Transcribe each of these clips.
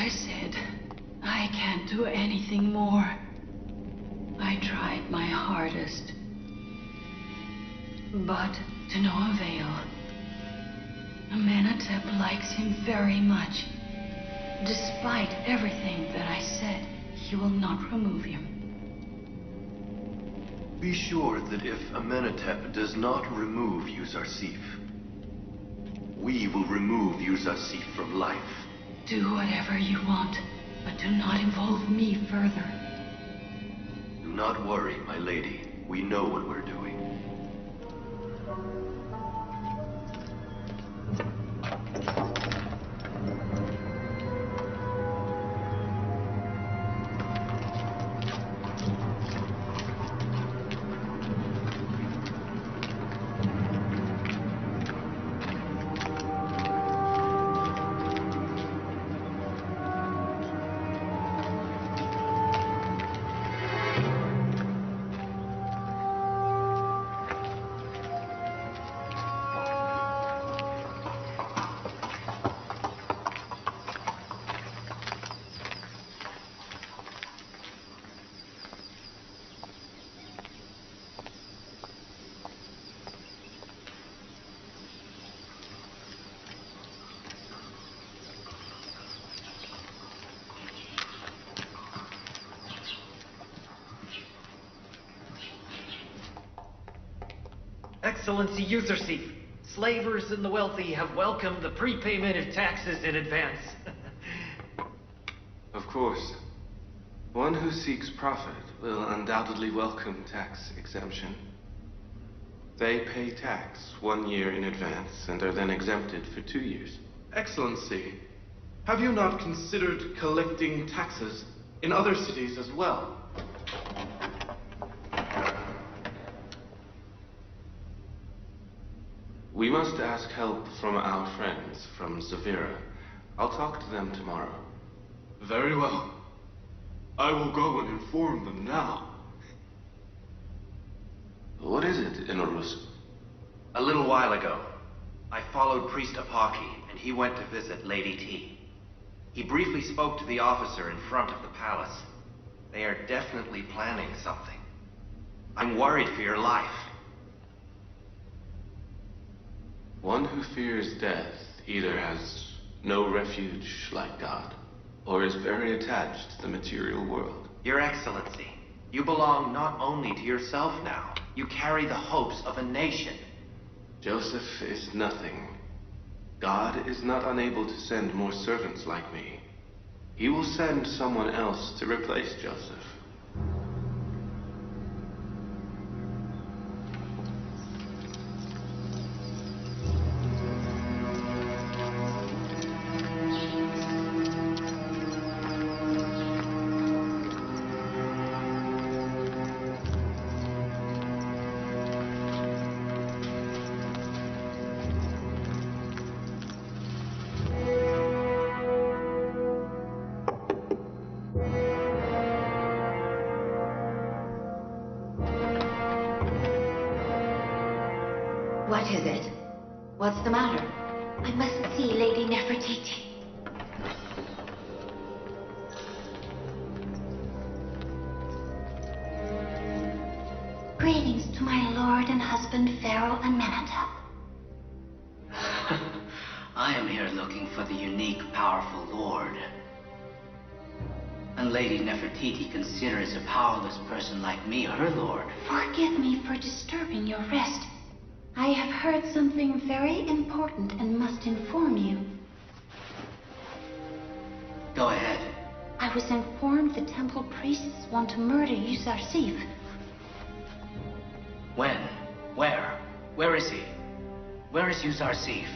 I said, I can't do anything more. I tried my hardest. But to no avail. Amenhotep likes him very much. Despite everything that I said, he will not remove him. Be sure that if Amenhotep does not remove Yuzarsif, we will remove Yuzarsif from life. Do whatever you want, but do not involve me further. Do not worry, my lady. We know what we're doing. Excellency Yuzarsif, slavers and the wealthy have welcomed the prepayment of taxes in advance. Of course. One who seeks profit will undoubtedly welcome tax exemption. They pay tax 1 year in advance and are then exempted for 2 years. Excellency, have you not considered collecting taxes in other cities as well? We must ask help from our friends from Zavira. I'll talk to them tomorrow. Very well. I will go and inform them now. What is it, Inorus? A little while ago, I followed Priest Apaki, and he went to visit Lady T. He briefly spoke to the officer in front of the palace. They are definitely planning something. I'm worried for your life. One who fears death either has no refuge like God, or is very attached to the material world. Your Excellency, you belong not only to yourself now, you carry the hopes of a nation. Joseph is nothing. God is not unable to send more servants like me. He will send someone else to replace Joseph. What is it? What's the matter? I must see Lady Nefertiti. Greetings to my lord and husband, Pharaoh Amenhotep. I am here looking for the unique, powerful lord. And Lady Nefertiti considers a powerless person like me her lord. Forgive me for disturbing your rest. I have heard something very important and must inform you. Go ahead. I was informed the temple priests want to murder Yuzarsif. When? Where? Where is he? Where is Yuzarsif?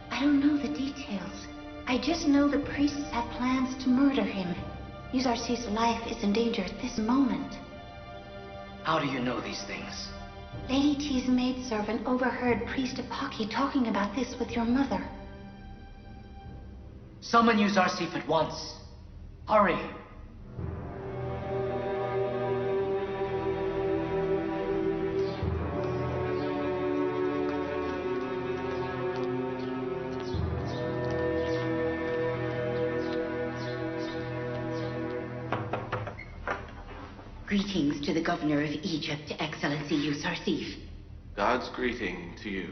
I don't know the details. I just know the priests have plans to murder him. Yuzarsif's life is in danger at this moment. How do you know these things? Lady T's maidservant overheard Priest Apaki talking about this with your mother. Summon Yuzarsif at once. Hurry. Greetings to the governor of Egypt, Excellency Yusarsif. God's greeting to you.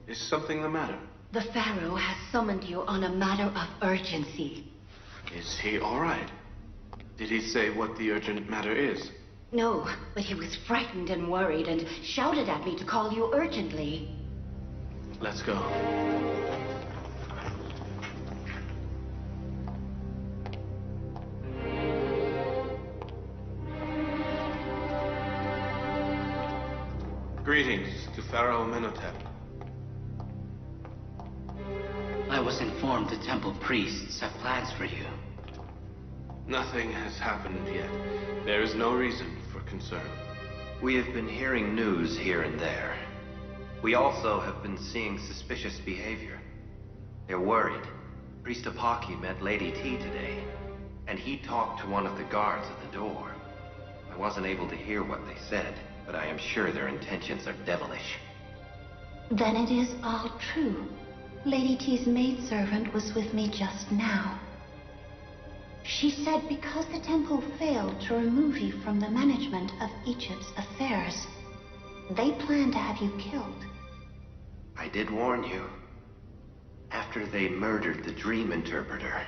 Is something the matter? The Pharaoh has summoned you on a matter of urgency. Is he all right? Did he say what the urgent matter is? No, but he was frightened and worried and shouted at me to call you urgently. Let's go. Greetings to Pharaoh Amenhotep. I was informed the temple priests have plans for you. Nothing has happened yet. There is no reason for concern. We have been hearing news here and there. We also have been seeing suspicious behavior. They're worried. Priest Apaki met Lady T today, and he talked to one of the guards at the door. I wasn't able to hear what they said, but I am sure their intentions are devilish. Then it is all true. Lady T's maidservant was with me just now. She said because the temple failed to remove you from the management of Egypt's affairs, they plan to have you killed. I did warn you. After they murdered the dream interpreter,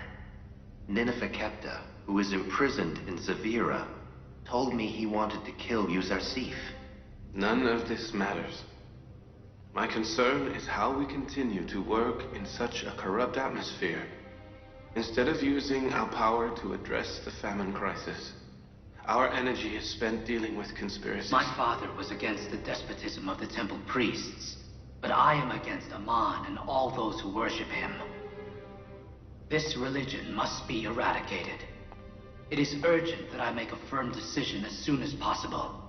Nineveh, who is imprisoned in Zavira, told me he wanted to kill Yusarsif. None of this matters. My concern is how we continue to work in such a corrupt atmosphere. Instead of using our power to address the famine crisis, our energy is spent dealing with conspiracies. My father was against the despotism of the temple priests, but I am against Aman and all those who worship him. This religion must be eradicated. It is urgent that I make a firm decision as soon as possible,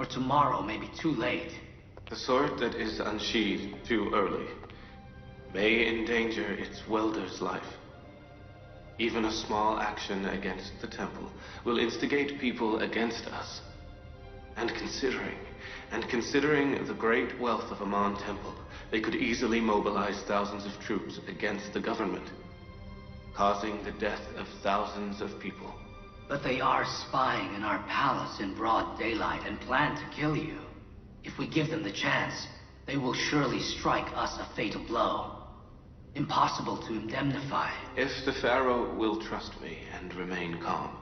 or tomorrow may be too late. The sword that is unsheathed too early may endanger its wielder's life. Even a small action against the temple will instigate people against us. And considering the great wealth of Aman Temple, they could easily mobilize thousands of troops against the government, causing the death of thousands of people. But they are spying in our palace in broad daylight and plan to kill you. If we give them the chance, they will surely strike us a fatal blow. Impossible to indemnify. If the Pharaoh will trust me and remain calm,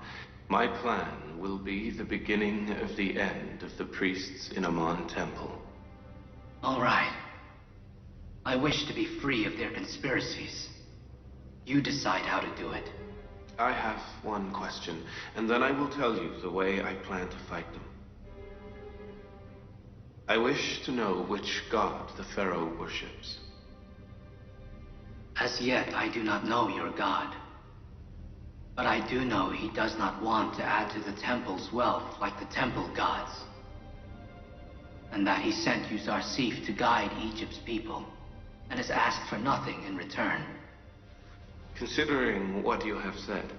my plan will be the beginning of the end of the priests in Aman Temple. All right. I wish to be free of their conspiracies. You decide how to do it. I have one question, and then I will tell you the way I plan to fight them. I wish to know which god the Pharaoh worships. As yet, I do not know your god. But I do know he does not want to add to the temple's wealth like the temple gods. And that he sent Yusarsif to guide Egypt's people, and has asked for nothing in return. Considering what you have said,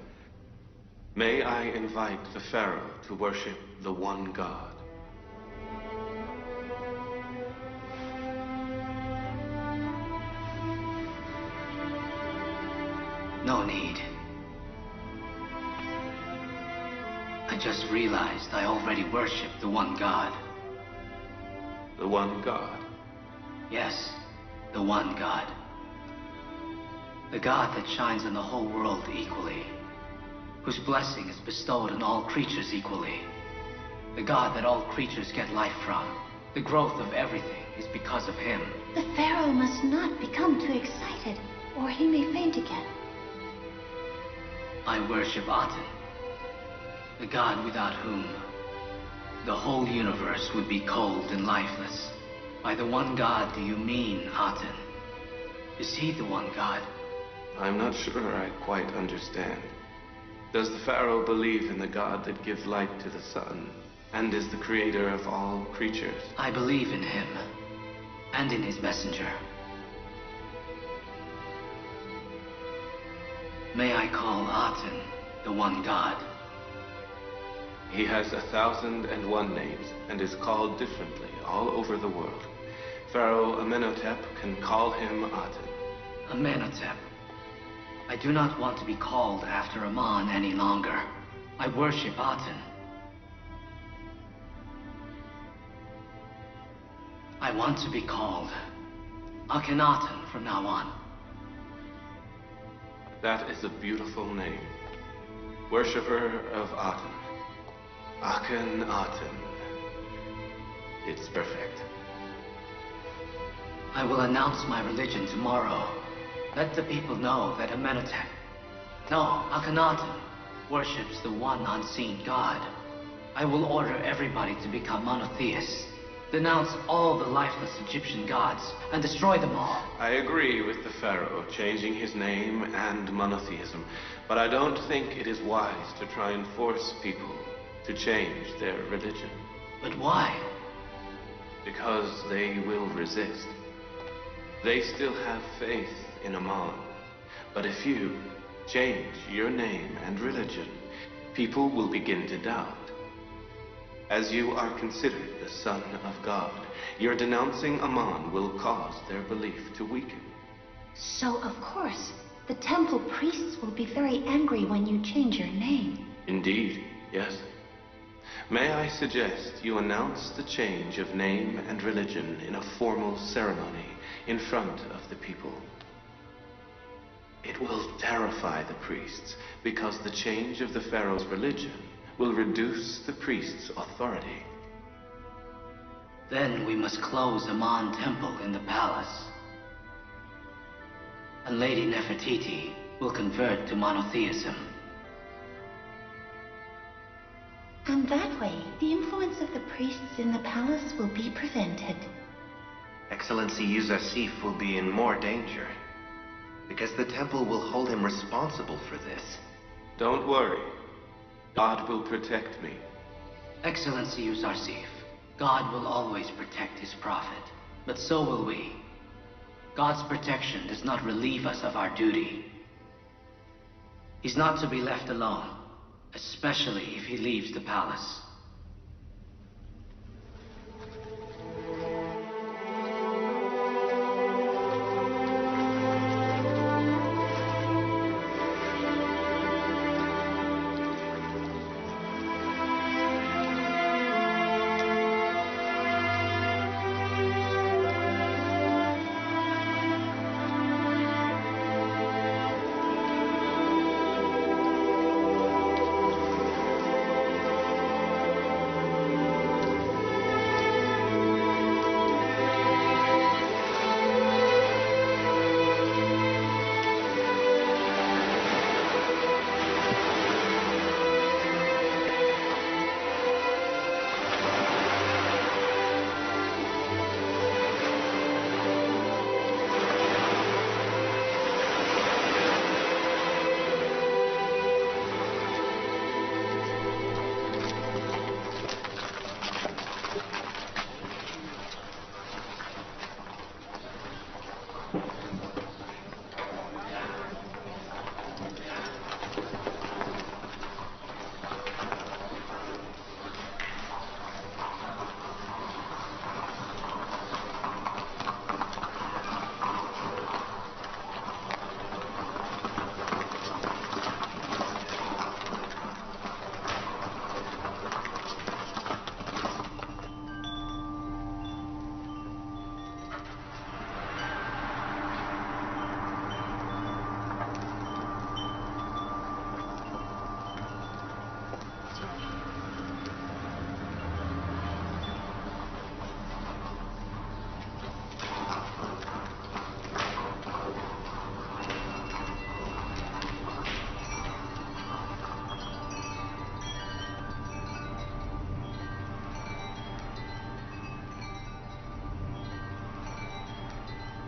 may I invite the Pharaoh to worship the one god? No need. I just realized I already worship the one god. The one god? Yes, the one god. The god that shines on the whole world equally, whose blessing is bestowed on all creatures equally. The god that all creatures get life from. The growth of everything is because of him. The Pharaoh must not become too excited, or he may faint again. I worship Aten, the god without whom the whole universe would be cold and lifeless. By the one god do you mean Aten? Is he the one god? I'm not sure I quite understand. Does the Pharaoh believe in the god that gives light to the sun, and is the creator of all creatures? I believe in him, and in his messenger. May I call Aten the one god? He has 1,001 names, and is called differently all over the world. Pharaoh Amenhotep can call him Aten. Amenhotep. I do not want to be called after Aman any longer. I worship Aten. I want to be called Akhenaten from now on. That is a beautiful name. Worshipper of Aten. Akhenaten. It's perfect. I will announce my religion tomorrow. Let the people know that Amenhotep, no, Akhenaten, worships the one unseen god. I will order everybody to become monotheists, denounce all the lifeless Egyptian gods, and destroy them all. I agree with the pharaoh changing his name and monotheism, but I don't think it is wise to try and force people to change their religion. But why? Because they will resist. They still have faith in Amon. But if you change your name and religion, people will begin to doubt. As you are considered the son of God, your denouncing Amon will cause their belief to weaken. So, of course, the temple priests will be very angry when you change your name. Indeed, yes. May I suggest you announce the change of name and religion in a formal ceremony in front of the people. It will terrify the priests, because the change of the pharaoh's religion will reduce the priest's authority. Then we must close Amon Temple in the palace. And Lady Nefertiti will convert to monotheism. And that way, the influence of the priests in the palace will be prevented. Excellency Yusuf will be in more danger, because the temple will hold him responsible for this. Don't worry. God will protect me. Excellency Yusuf, God will always protect his prophet, but so will we. God's protection does not relieve us of our duty. He's not to be left alone, especially if he leaves the palace.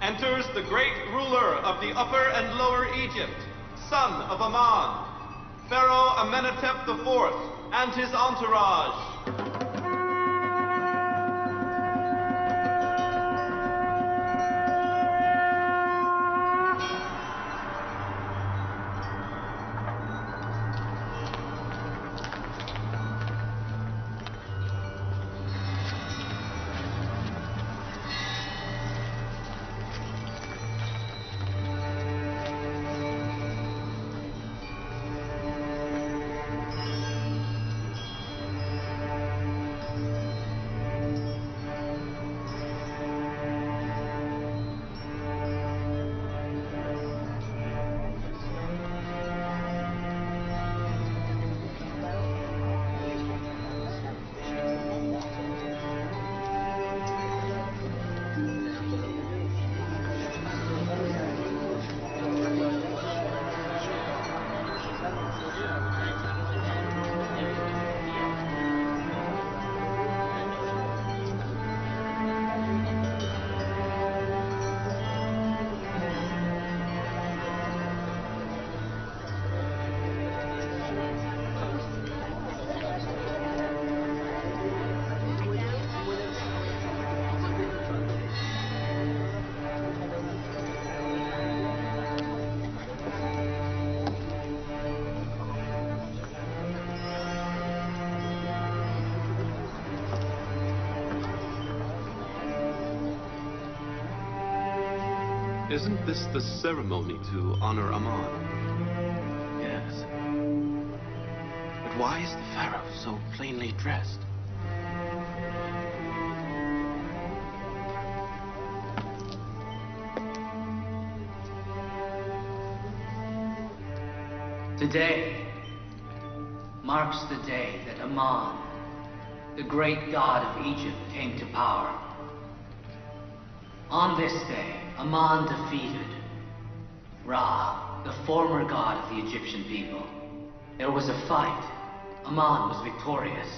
Enters the great ruler of the Upper and Lower Egypt, son of Amon, Pharaoh Amenhotep IV, and his entourage. Isn't this the ceremony to honor Amon? Yes. But why is the pharaoh so plainly dressed? Today marks the day that Amon, the great god of Egypt, came to power. On this day, Amon defeated Ra, the former god of the Egyptian people. There was a fight. Amon was victorious.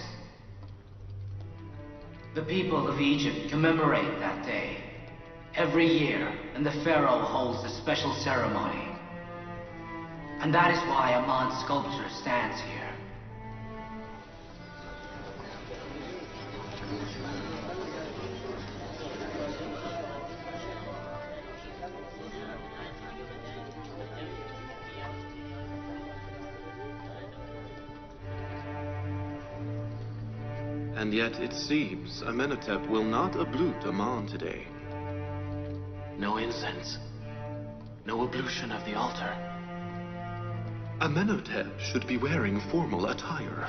The people of Egypt commemorate that day every year, and the pharaoh holds a special ceremony. And that is why Amon's sculpture stands here. And yet it seems Amenhotep will not ablute Amon today. No incense. No ablution of the altar. Amenhotep should be wearing formal attire.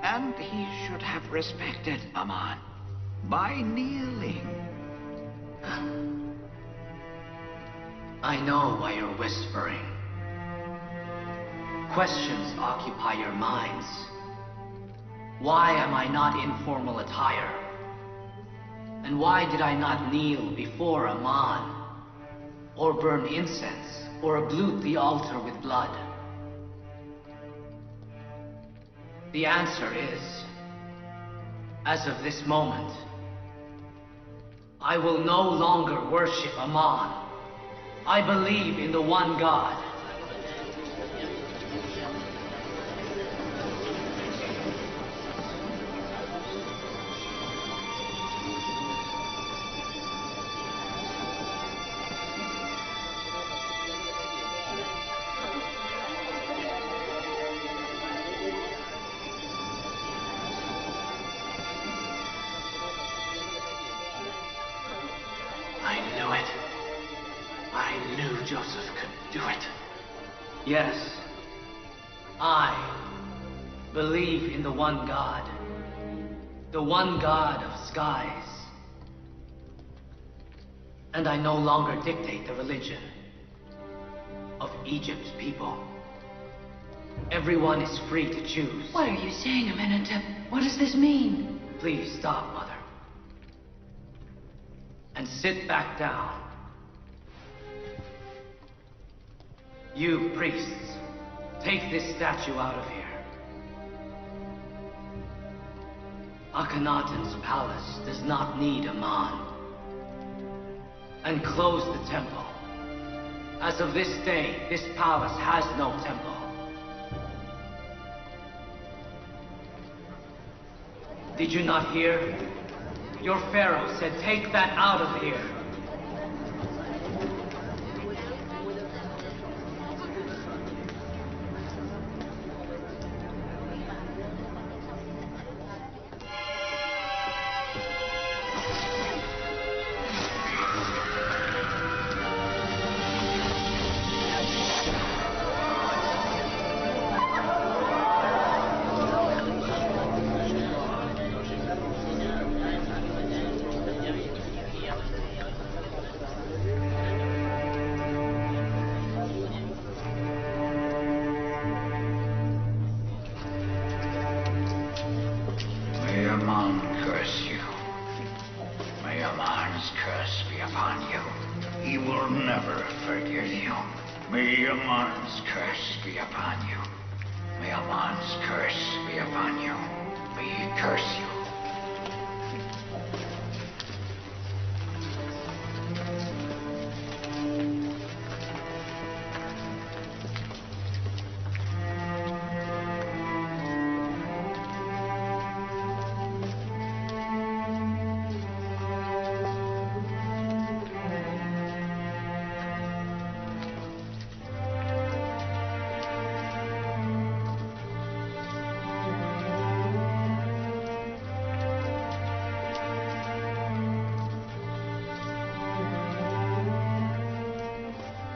And he should have respected Amon by kneeling. I know why you're whispering. Questions occupy your minds. Why am I not in formal attire? And why did I not kneel before Amon? Or burn incense? Or ablute the altar with blood? The answer is, as of this moment, I will no longer worship Amon. I believe in the one God. Yousuf could do it. Yes, I believe in the one God. The one God of skies. And I no longer dictate the religion of Egypt's people. Everyone is free to choose. What are you saying, Amenhotep? What does this mean? Please stop, Mother. And sit back down. You priests, take this statue out of here. Akhenaten's palace does not need Amon. And close the temple. As of this day, this palace has no temple. Did you not hear? Your pharaoh said, take that out of here.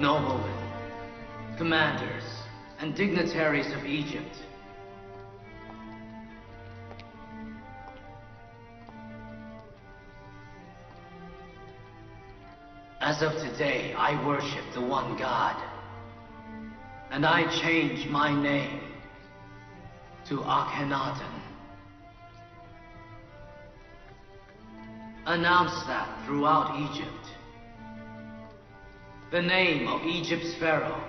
Noblemen, commanders, and dignitaries of Egypt. As of today, I worship the one God, and I change my name to Akhenaten. Announce that throughout Egypt. The name of Egypt's pharaoh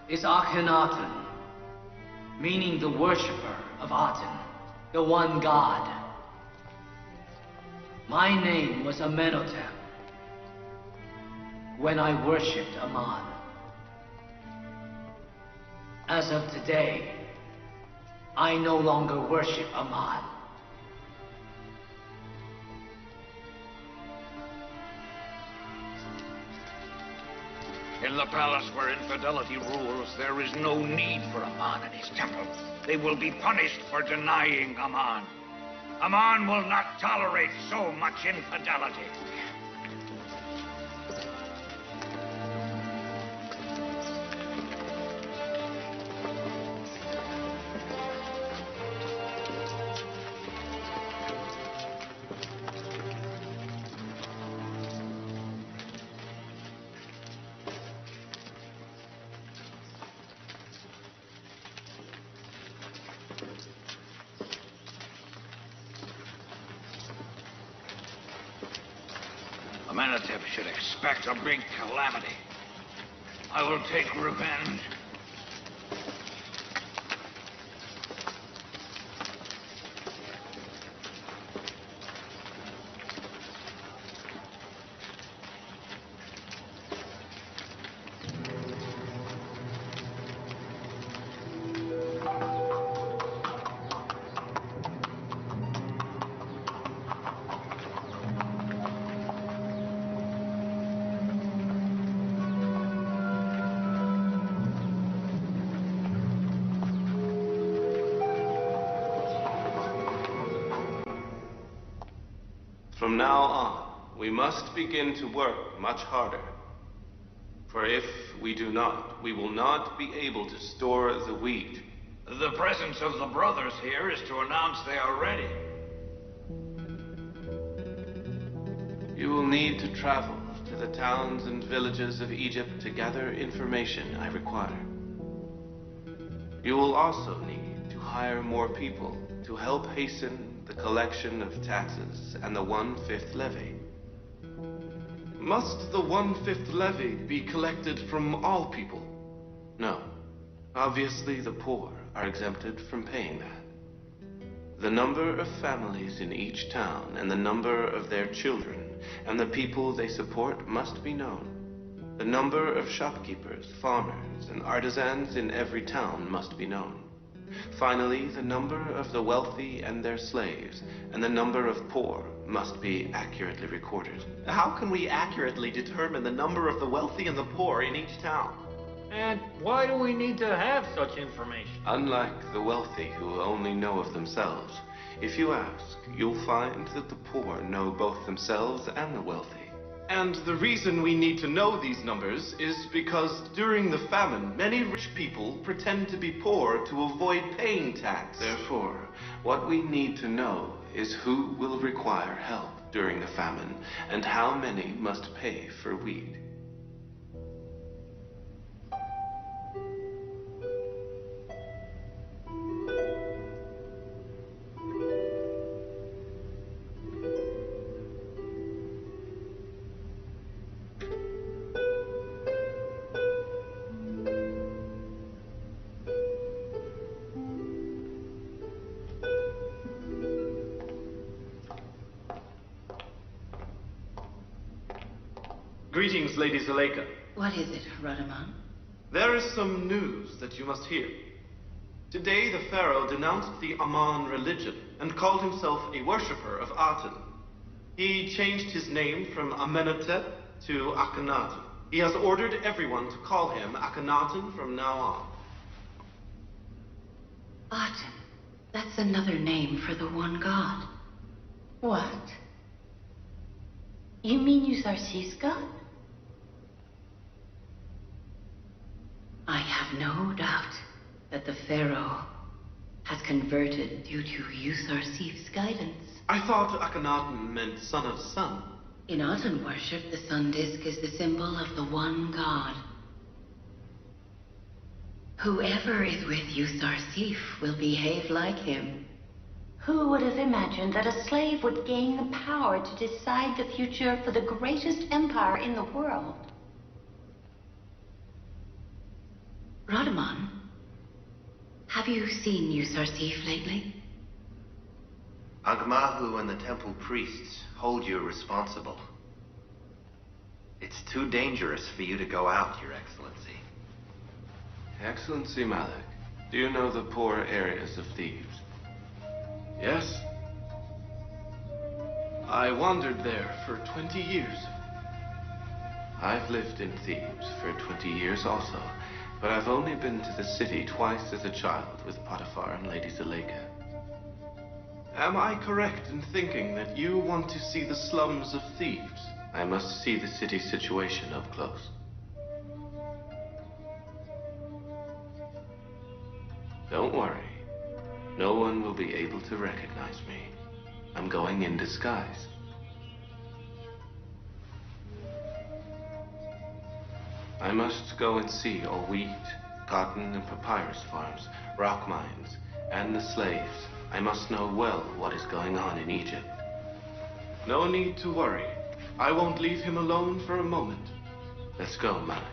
is Akhenaten, meaning the worshipper of Aten, the one God. My name was Amenhotep when I worshipped Aman. As of today, I no longer worship Aman. In the palace where infidelity rules, there is no need for Aman and his temple. They will be punished for denying Aman. Aman will not tolerate so much infidelity. Amenhotep should expect a big calamity. I will take revenge. From now on, we must begin to work much harder. For if we do not, we will not be able to store the wheat. The presence of the brothers here is to announce they are ready. You will need to travel to the towns and villages of Egypt to gather information I require. You will also need to hire more people to help hasten the collection of taxes and the 1/5 levy. Must the 1/5 levy be collected from all people? No. Obviously, the poor are exempted from paying that. The number of families in each town and the number of their children and the people they support must be known. The number of shopkeepers, farmers, and artisans in every town must be known. Finally, the number of the wealthy and their slaves, and the number of poor must be accurately recorded. How can we accurately determine the number of the wealthy and the poor in each town? And why do we need to have such information? Unlike the wealthy who only know of themselves, if you ask, you'll find that the poor know both themselves and the wealthy. And the reason we need to know these numbers is because during the famine, many rich people pretend to be poor to avoid paying tax. Therefore, what we need to know is who will require help during the famine and how many must pay for wheat. Greetings, Lady Zuleika. What is it, Radaman? There is some news that you must hear. Today, the Pharaoh denounced the Aman religion and called himself a worshipper of Aten. He changed his name from Amenhotep to Akhenaten. He has ordered everyone to call him Akhenaten from now on. Aten. That's another name for the one god. What? You mean Yusar's God? I have no doubt that the Pharaoh has converted due to Yusarsif's guidance. I thought Akhenaten meant son of sun. In Aten worship, the sun disk is the symbol of the one god. Whoever is with Yusarsif will behave like him. Who would have imagined that a slave would gain the power to decide the future for the greatest empire in the world? Radaman, have you seen Yusarsif lately? Agmahu and the temple priests hold you responsible. It's too dangerous for you to go out, Your Excellency. Excellency Malik, do you know the poor areas of Thebes? Yes. I wandered there for 20 years. I've lived in Thebes for 20 years also, but I've only been to the city twice as a child with Potiphar and Lady Zuleika. Am I correct in thinking that you want to see the slums of Thebes? I must see the city situation up close. Don't worry. No one will be able to recognize me. I'm going in disguise. I must go and see all wheat, cotton, and papyrus farms, rock mines, and the slaves. I must know well what is going on in Egypt. No need to worry. I won't leave him alone for a moment. Let's go, Malik.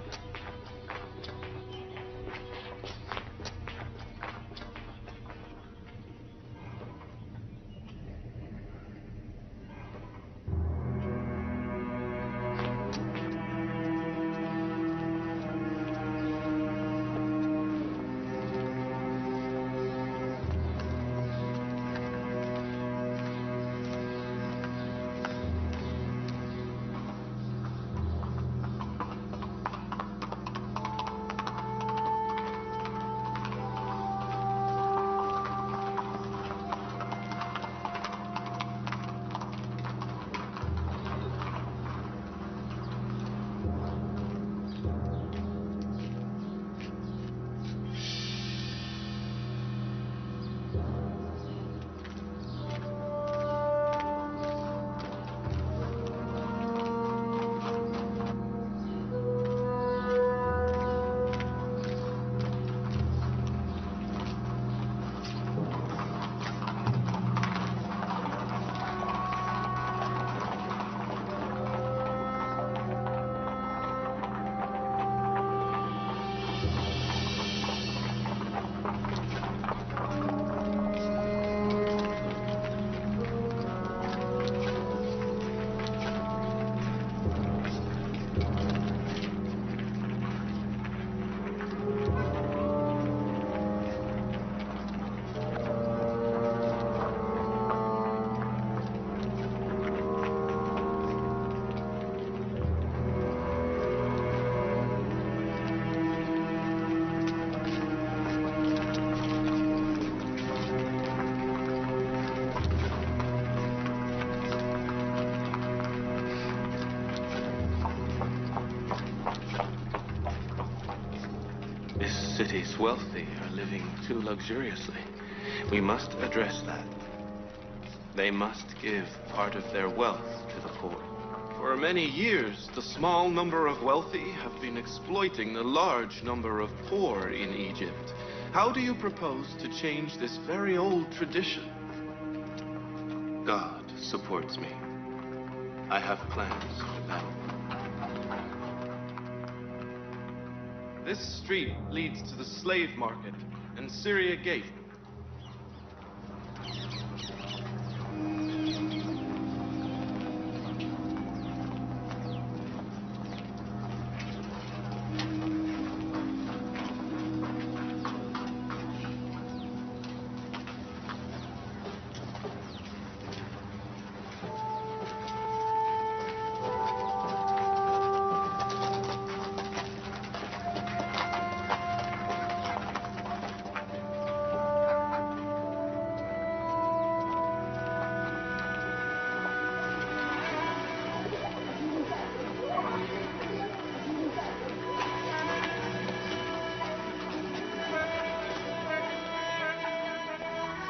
Cities wealthy are living too luxuriously. We must address that. They must give part of their wealth to the poor. For many years, the small number of wealthy have been exploiting the large number of poor in Egypt. How do you propose to change this very old tradition? God supports me. I have plans for that. This street leads to the slave market and Syria Gate.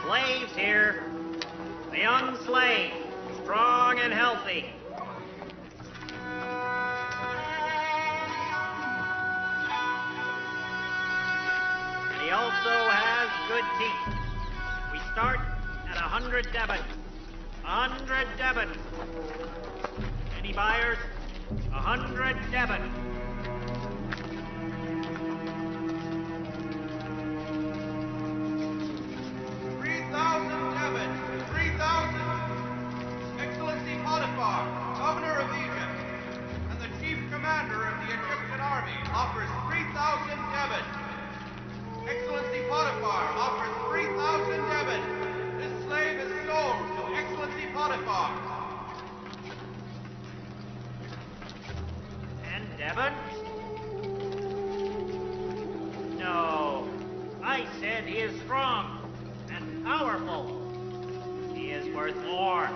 slaves here. A young slave, strong and healthy. And he also has good teeth. We start at 100 debit. 100 debit. Any buyers? 100 debit. Governor of Egypt, and the chief commander of the Egyptian army offers 3,000 debit. Excellency Potiphar offers 3,000 debit. This slave is sold to Excellency Potiphar. And debit? No. I said he is strong and powerful. He is worth more.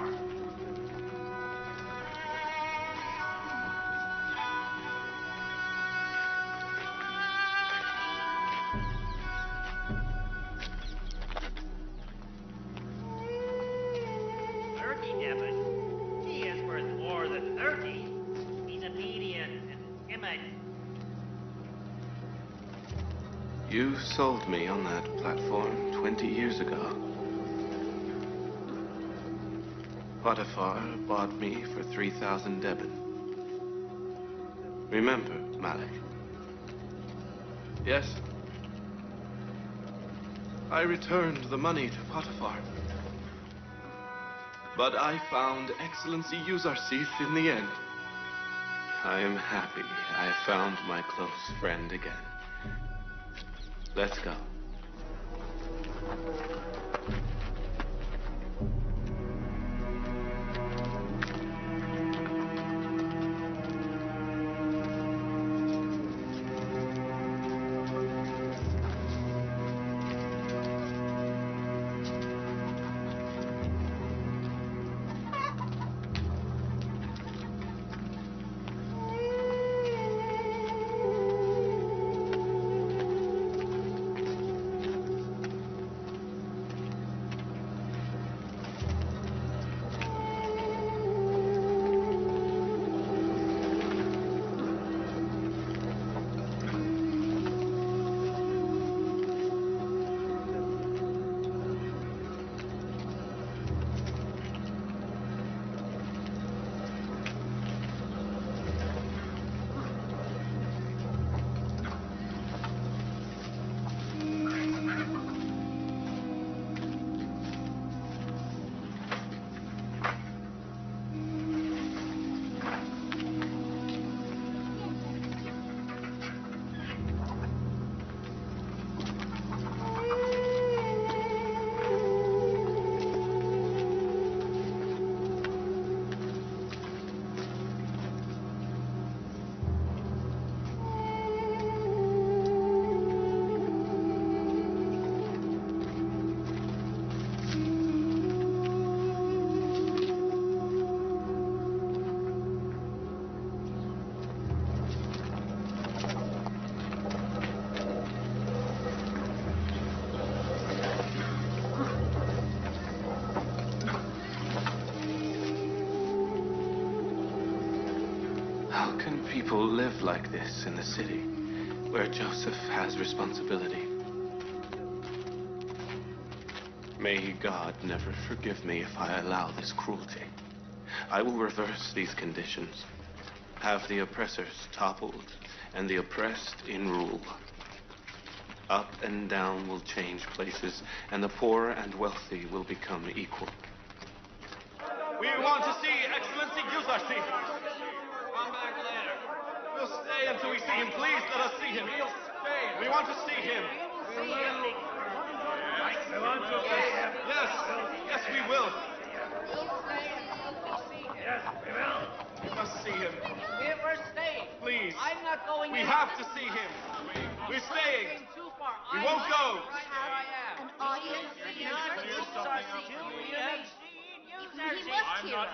You sold me on that platform 20 years ago. Potiphar bought me for 3,000 debit. Remember, Malik? Yes. I returned the money to Potiphar. But I found Excellency Yusarsif in the end. I am happy I found my close friend again. Let's go. How can people live like this in the city, where Joseph has responsibility? May God never forgive me if I allow this cruelty. I will reverse these conditions, have the oppressors toppled, and the oppressed in rule. Up and down will change places, and the poor and wealthy will become equal. We want to see Excellency Yusarsif. Come back later. We'll stay until we see him. Please let us see him. We'll stay. We want to see him. We want to see him. Yes. Yes, we will. Yes, we will. We must see him. We're staying. Please. I'm not going We have to see him. We're staying. too far. We won't go. An audience with Yusarsif. He must hear us.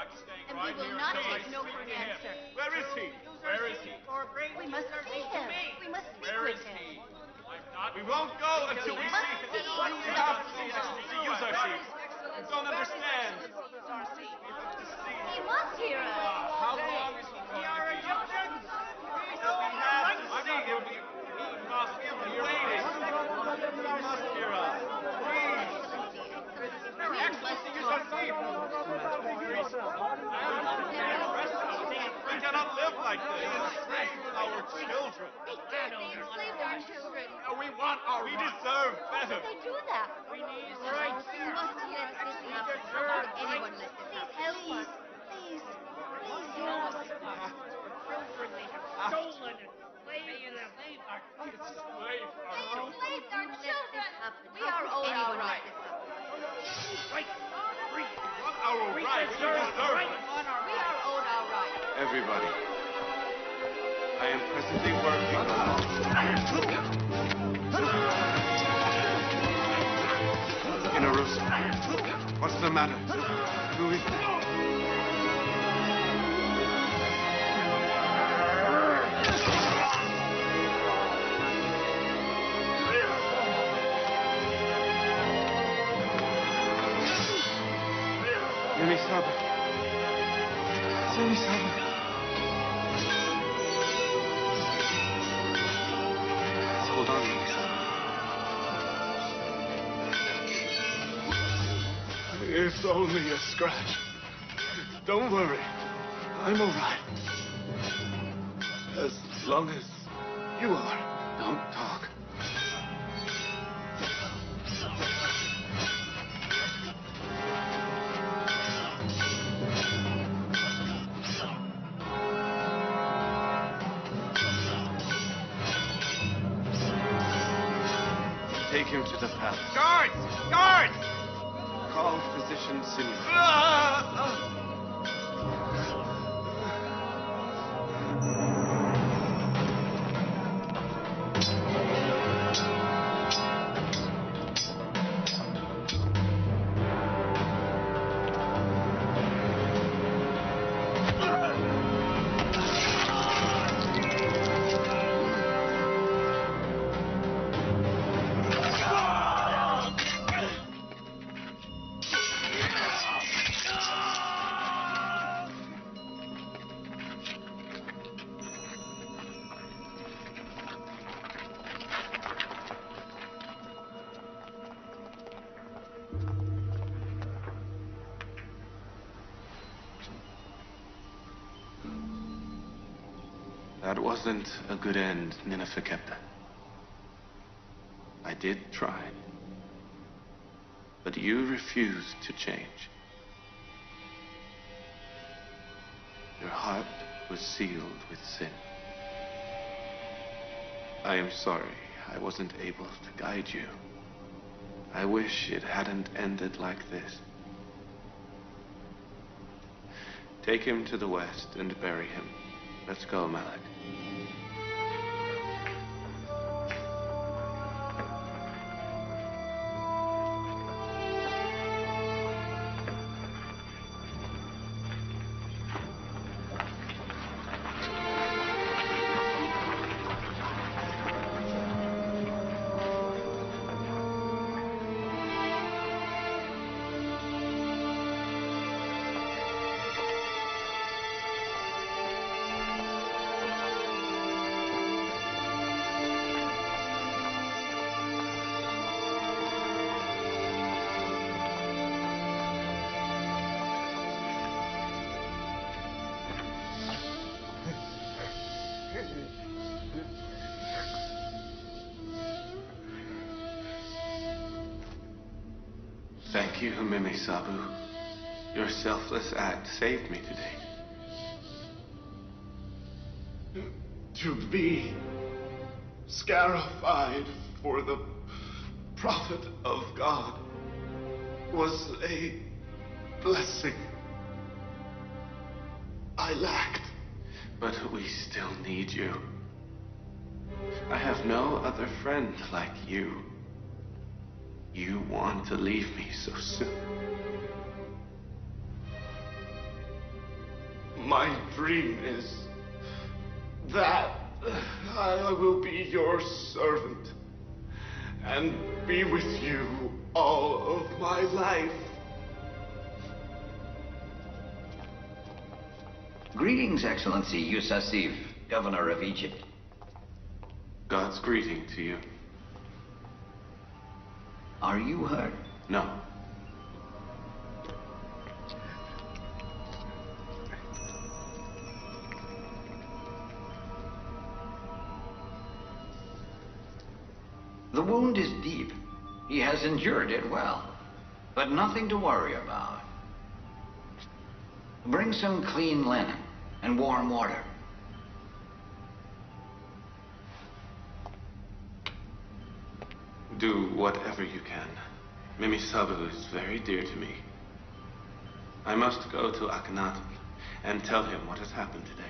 I'm staying And we will not take no for an answer. Where is he? Where is he? We must see him. We must speak with him. I'm not We won't go until we see him. You have to see Excellency yousuf. You don't understand. We have to see him. He must hear us. How long is he going to be? We have to see him. He must hear us. He must hear us. Please. Excellency yousuf. We cannot live like this. Our children. They enslaved our children. We want our We deserve better. They do that. We need rights. You must let this happen before anyone lets it happen. Please, please, please hear us. Children they have stolen and enslaved them. Enslaved our children. We are owed our rights. Right. Free. Our We rights. We deserve deserve right it. on our We are owed our rights. Everybody, I am presently working on... Inarusa, what's the matter? Who is it? Mimi-sama. Mimi-sama. Hold on, Mimi-sama. It's only a scratch. Don't worry. I'm all right. As long as you are. Don't talk. Take him to the palace. Guards! Guards! Call physician Simeon. That wasn't a good end, Ninefekepta. I did try. But you refused to change. Your heart was sealed with sin. I am sorry I wasn't able to guide you. I wish it hadn't ended like this. Take him to the west and bury him. Let's go, Malak. Thank you, Mimi Sabu. Your selfless act saved me today. To be scarified for the prophet of God was a blessing I lacked. But we still need you. I have no other friend like you. You want to leave me so soon. My dream is that I will be your servant and be with you all of my life. Greetings, Excellency Yousuf, Governor of Egypt. God's greeting to you. Are you hurt? No. The wound is deep. He has endured it well, but nothing to worry about. Bring some clean linen and warm water. Do whatever you can. Mimi Sabu is very dear to me. I must go to Akhenaten and tell him what has happened today.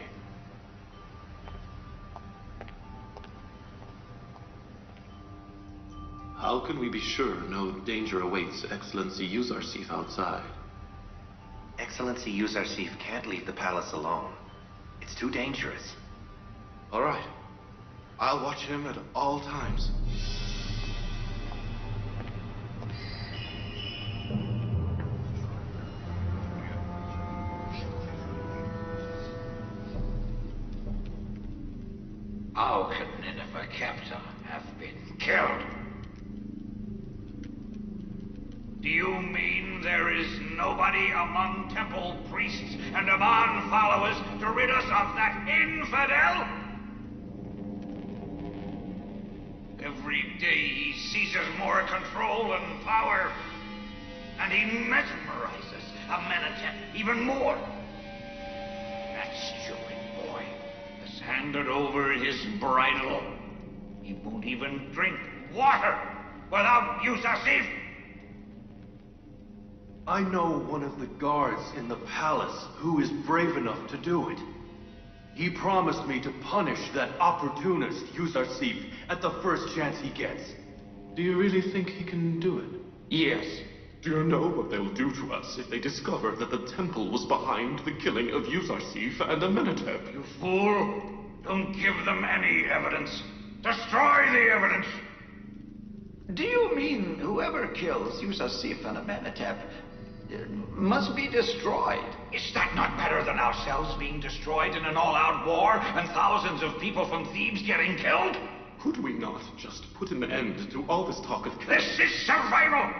How can we be sure no danger awaits Excellency Yousuf outside? Excellency Yousuf can't leave the palace alone. It's too dangerous. All right. I'll watch him at all times. How could Nineveh Capta have been killed? Do you mean there is nobody among temple priests and Aman followers to rid us of that infidel? Every day he seizes more control and power, and he mesmerizes Amenhotep even more. That stupid boy has handed over his bridle. He won't even drink water without Yousuf. I know one of the guards in the palace who is brave enough to do it. He promised me to punish that opportunist, Yousuf, at the first chance he gets. Do you really think he can do it? Yes. Do you know what they'll do to us if they discover that the temple was behind the killing of Yousuf and Amenhotep? You fool! Don't give them any evidence. Destroy the evidence! Do you mean whoever kills Yousuf and Amenhotep must be destroyed? Is that not better than ourselves being destroyed in an all-out war and thousands of people from Thebes getting killed? Could we not just put an end to all this talk of This is survival!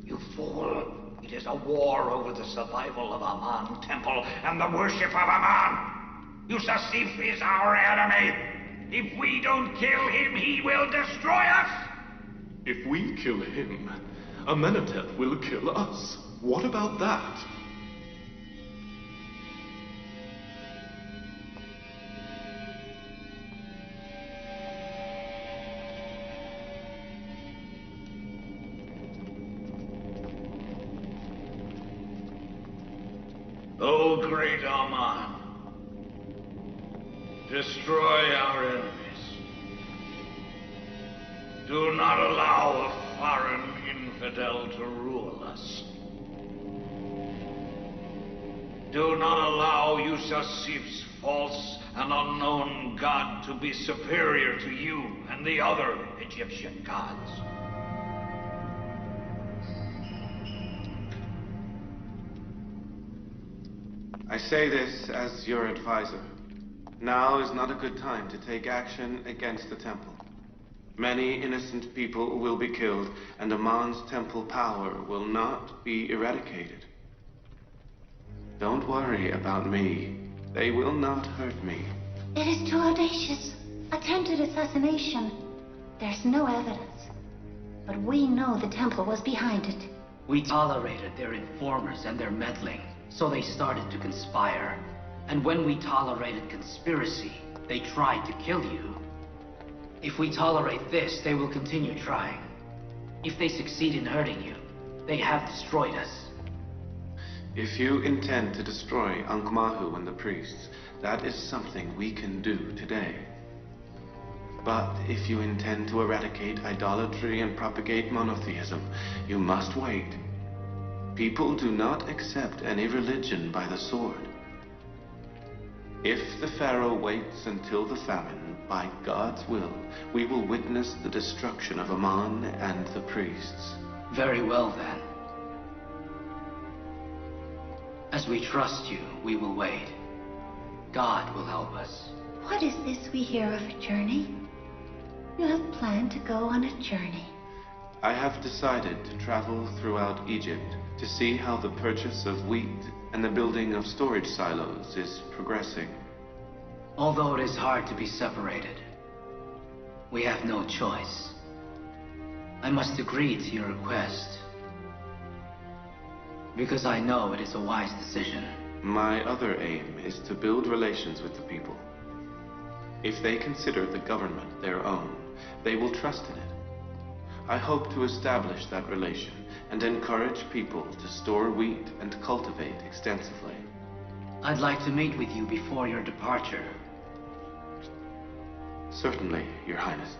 You fool! It is a war over the survival of Aman Temple and the worship of Aman! Yousuf is our enemy! If we don't kill him, he will destroy us! If we kill him, Amenhotep will kill us. What about that? O great Aman, destroy our enemies. Do not allow a foreign infidel to rule us. Do not allow Yousuf's false and unknown god to be superior to you and the other Egyptian gods. I say this as your advisor. Now is not a good time to take action against the temple. Many innocent people will be killed, and Amon's temple power will not be eradicated. Don't worry about me. They will not hurt me. It is too audacious. Attempted assassination. There's no evidence. But we know the temple was behind it. We tolerated their informers and their meddling, so they started to conspire. And when we tolerated conspiracy, they tried to kill you. If we tolerate this, they will continue trying. If they succeed in hurting you, they have destroyed us. If you intend to destroy Ankh-Mahu and the priests, that is something we can do today. But if you intend to eradicate idolatry and propagate monotheism, you must wait. People do not accept any religion by the sword. If the pharaoh waits until the famine, by God's will, we will witness the destruction of Aman and the priests. Very well, then. As we trust you, we will wait. God will help us. What is this we hear of a journey? You have planned to go on a journey. I have decided to travel throughout Egypt to see how the purchase of wheat and the building of storage silos is progressing. Although it is hard to be separated, we have no choice. I must agree to your request, because I know it is a wise decision. My other aim is to build relations with the people. If they consider the government their own, they will trust in it. I hope to establish that relation and encourage people to store wheat and cultivate extensively. I'd like to meet with you before your departure. Certainly, Your Highness.